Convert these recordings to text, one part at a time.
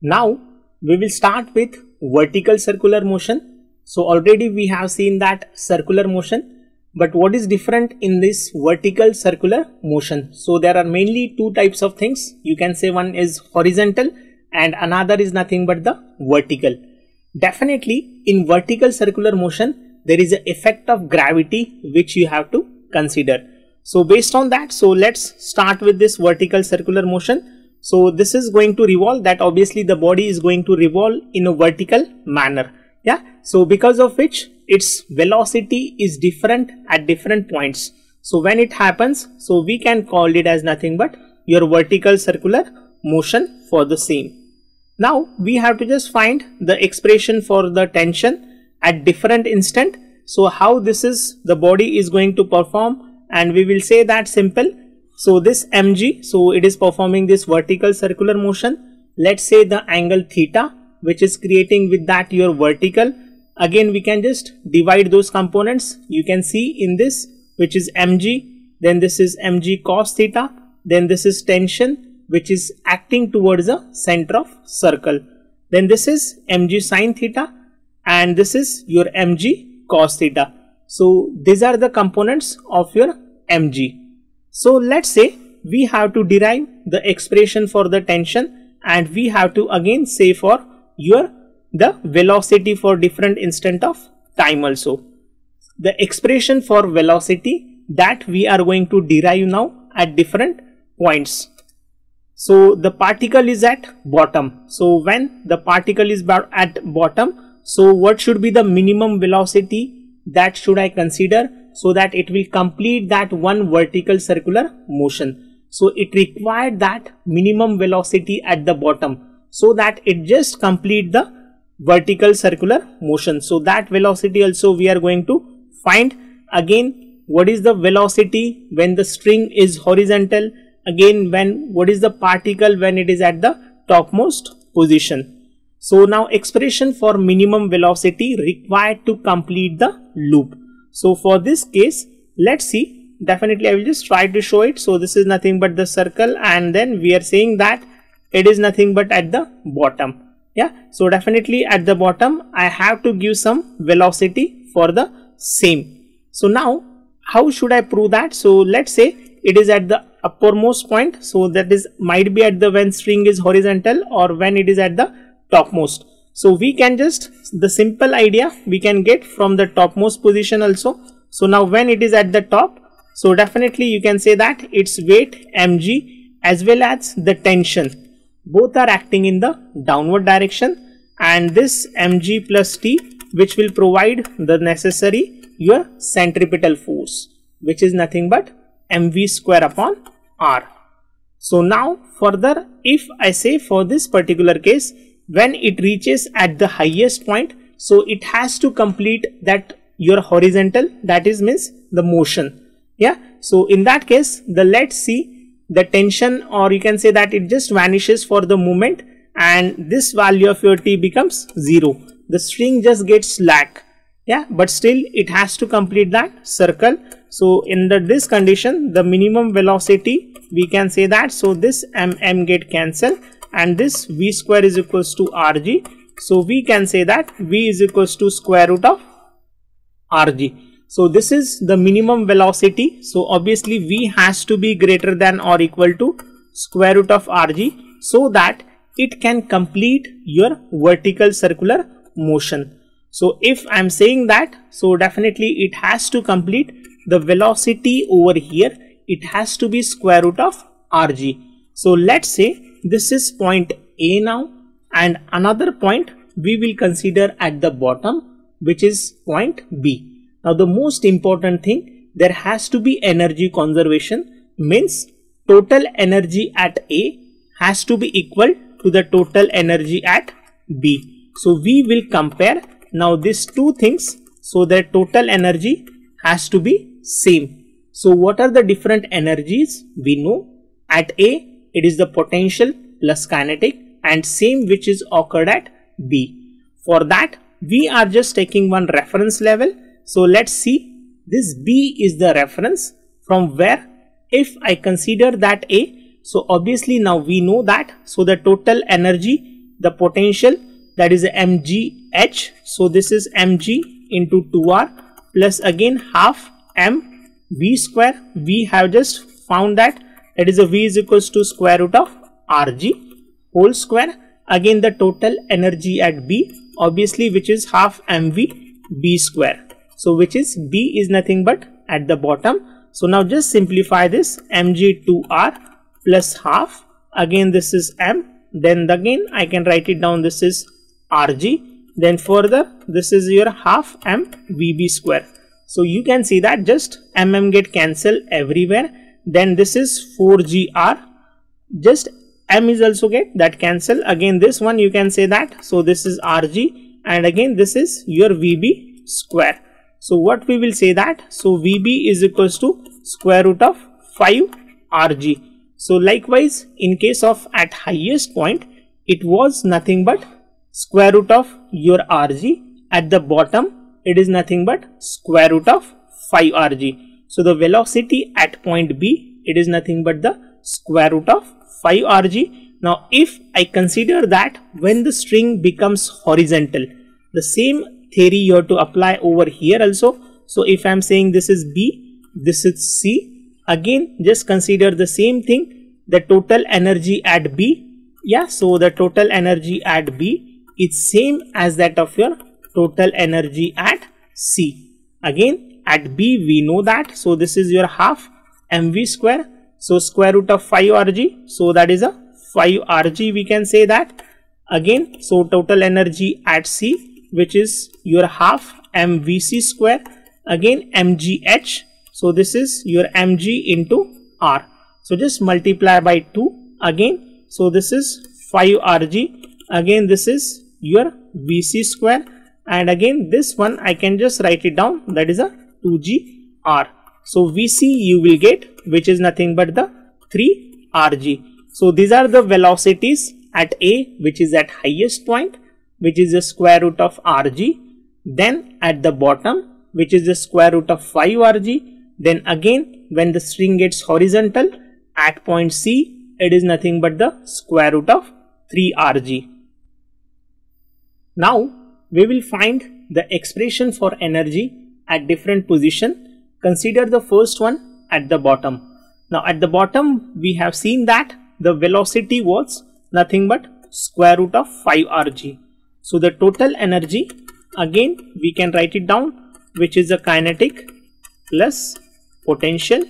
Now we will start with vertical circular motion. So already we have seen that circular motion, but what is different in this vertical circular motion? So there are mainly two types of things. You can say one is horizontal and another is nothing but the vertical. Definitely in vertical circular motion there is an effect of gravity which you have to consider. So based on that, so let's start with this vertical circular motion. So this is going to revolve, that obviously the body is going to revolve in a vertical manner. Yeah. So because of which its velocity is different at different points. So when it happens, so we can call it as nothing but your vertical circular motion for the same. Now we have to just find the expression for the tension at different instant. So how this is the body is going to perform, and we will say that simple. So this mg, so it is performing this vertical circular motion. Let's say the angle theta, which is creating with that your vertical. Again we can just divide those components. You can see in this, which is mg, then this is mg cos theta, then this is tension which is acting towards the center of circle, then this is mg sin theta, and this is your mg cos theta. So these are the components of your mg. So let's say we have to derive the expression for the tension, and we have to again say for the velocity for different instant of time also. The expression for velocity that we are going to derive now at different points. So the particle is at bottom. So when the particle is at bottom, so what should be the minimum velocity that should I consider, so that it will complete that one vertical circular motion? So it required that minimum velocity at the bottom, so that it just complete the vertical circular motion. So that velocity also we are going to find. Again, what is the velocity when the string is horizontal? Again, what is the particle when it is at the topmost position? So now expression for minimum velocity required to complete the loop. So for this case, let's see, definitely I will just try to show it. So this is nothing but the circle, and then we are saying that it is nothing but at the bottom. Yeah. So definitely at the bottom I have to give some velocity for the same. So now how should I prove that? So let's say it is at the uppermost point. So that is might be at the when string is horizontal, or when it is at the topmost. So we can just, the simple idea we can get from the topmost position also. So now when it is at the top, so definitely you can say that its weight mg as well as the tension, both are acting in the downward direction, and this mg plus t which will provide the necessary your centripetal force, which is nothing but mv square upon r. So now further, if I say for this particular case, when it reaches at the highest point, so it has to complete that your horizontal, that is means the motion. Yeah. So in that case, let's see the tension, or you can say that it just vanishes for the moment, and this value of your t becomes 0. The string just gets slack. Yeah, but still it has to complete that circle. So in this condition, the minimum velocity we can say that, so this m get cancelled, and this v square is equals to rg. So we can say that v is equals to square root of rg. So this is the minimum velocity. So obviously v has to be greater than or equal to square root of rg, so that it can complete your vertical circular motion. So if I am saying that, so definitely it has to complete the velocity over here, it has to be square root of rg. So let's say this is point A now, and another point we will consider at the bottom, which is point B. Now the most important thing, there has to be energy conservation, means total energy at A has to be equal to the total energy at B. So we will compare now these two things, so the total energy has to be same. So what are the different energies? We know at A it is the potential plus kinetic, and same which is occurred at B. For that we are just taking one reference level. So let's see, this B is the reference from where if I consider that A, so obviously now we know that, so the total energy the potential, that is mgh. So this is mg into 2r plus again half m v square. We have just found that is a v is equals to square root of rg whole square. Again the total energy at B, obviously, which is half mv b square. So which is B is nothing but at the bottom. So now just simplify this, mg2r plus half, again this is m, then again I can write it down, this is rg, then further this is your half m vb square. So you can see that just get cancelled everywhere. Then this is 4gr, just m is also get that cancel. Again this one you can say that, so this is rg, and again this is your vb square. So what we will say that, so vb is equals to square root of 5 rg. So likewise in case of at highest point, it was nothing but square root of your rg. At the bottom it is nothing but square root of 5 rg. So the velocity at point B, it is nothing but the square root of 5 rg. Now if I consider that when the string becomes horizontal, the same theory you have to apply over here also. So if I am saying this is B, this is C, again just consider the same thing, the total energy at B. Yeah, so the total energy at B is same as that of your total energy at C. Again at B we know that, so this is your half mv square, so square root of 5 rg, so that is a 5 rg we can say that. Again so total energy at C, which is your half mvc square, again mgh, so this is your mg into r, so just multiply by 2 again, so this is 5 rg, again this is your vc square, and again this one I can just write it down, that is a 2gr. So vc you will get, which is nothing but the 3 rg. So these are the velocities at A, which is at highest point, which is the square root of rg, then at the bottom, which is the square root of 5 rg, then again when the string gets horizontal at point C, it is nothing but the square root of 3 rg. Now we will find the expression for energy at different position. Consider the first one at the bottom. Now at the bottom we have seen that the velocity was nothing but square root of 5 rg. So the total energy, again we can write it down, which is a kinetic plus potential,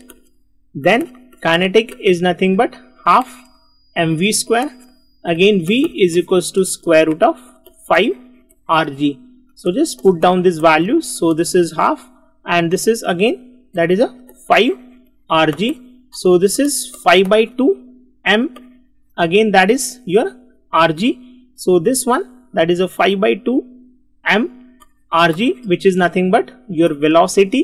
then kinetic is nothing but half mv square, again v is equals to square root of 5 rg. So just put down these values, so this is half and this is again that is a 5 rg, so this is 5 by 2 m, again that is your rg, so this one that is a 5 by 2 m rg, which is nothing but your velocity,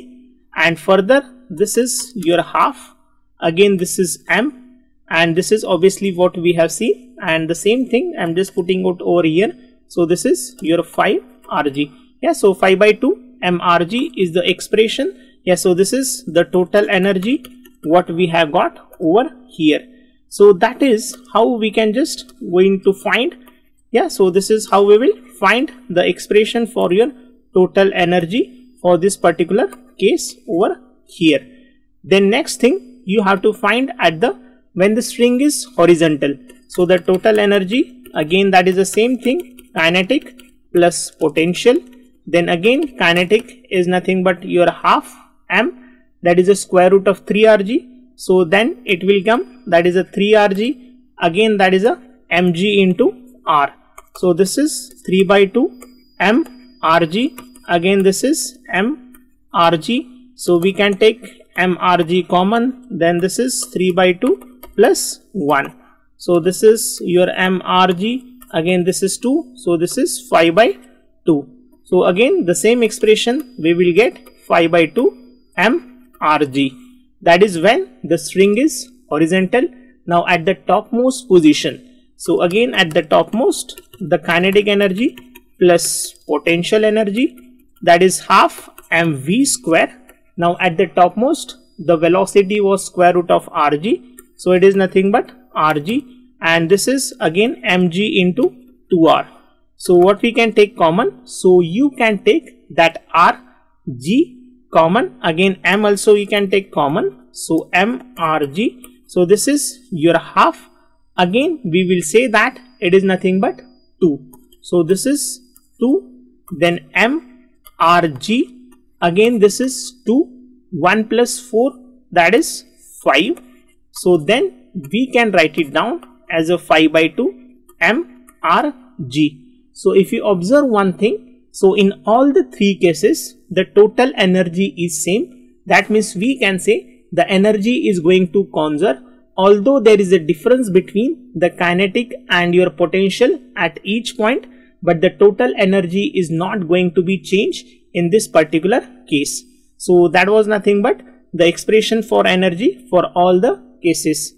and further this is your half, again this is m, and this is obviously what we have seen, and the same thing I'm just putting it over here, so this is your 5 rg. Yeah, so 5 by 2 mrg is the expression. Yeah, so this is the total energy what we have got over here. So that is how we can just going to find. Yeah, so this is how we will find the expression for your total energy for this particular case over here. Then next thing you have to find at the when the string is horizontal. So the total energy, again that is the same thing, kinetic plus potential, then again kinetic is nothing but your half m, that is a square root of 3 rg, so then it will come that is a 3 rg, again that is a mg into r, so this is 3 by 2 m rg, again this is m rg, so we can take m rg common, then this is 3 by 2 plus 1, so this is your m rg, again this is 2, so this is 5 by 2. So again the same expression we will get 5 by 2 m rg, that is when the string is horizontal. Now at the topmost position, so again at the topmost the kinetic energy plus potential energy, that is half mv square. Now at the topmost the velocity was square root of rg, so it is nothing but rg, and this is again mg into 2r. So what we can take common? So you can take that r, g common, again m also you can take common, so m r g. So this is your half. Again we will say that it is nothing but 2. So this is 2, then m r g, again this is 2, 1 plus 4, that is 5. So then we can write it down as a 5 by 2 m r g. So if you observe one thing, so in all the three cases the total energy is same. That means we can say the energy is going to conserve, although there is a difference between the kinetic and your potential at each point, but the total energy is not going to be changed in this particular case. So that was nothing but the expression for energy for all the cases.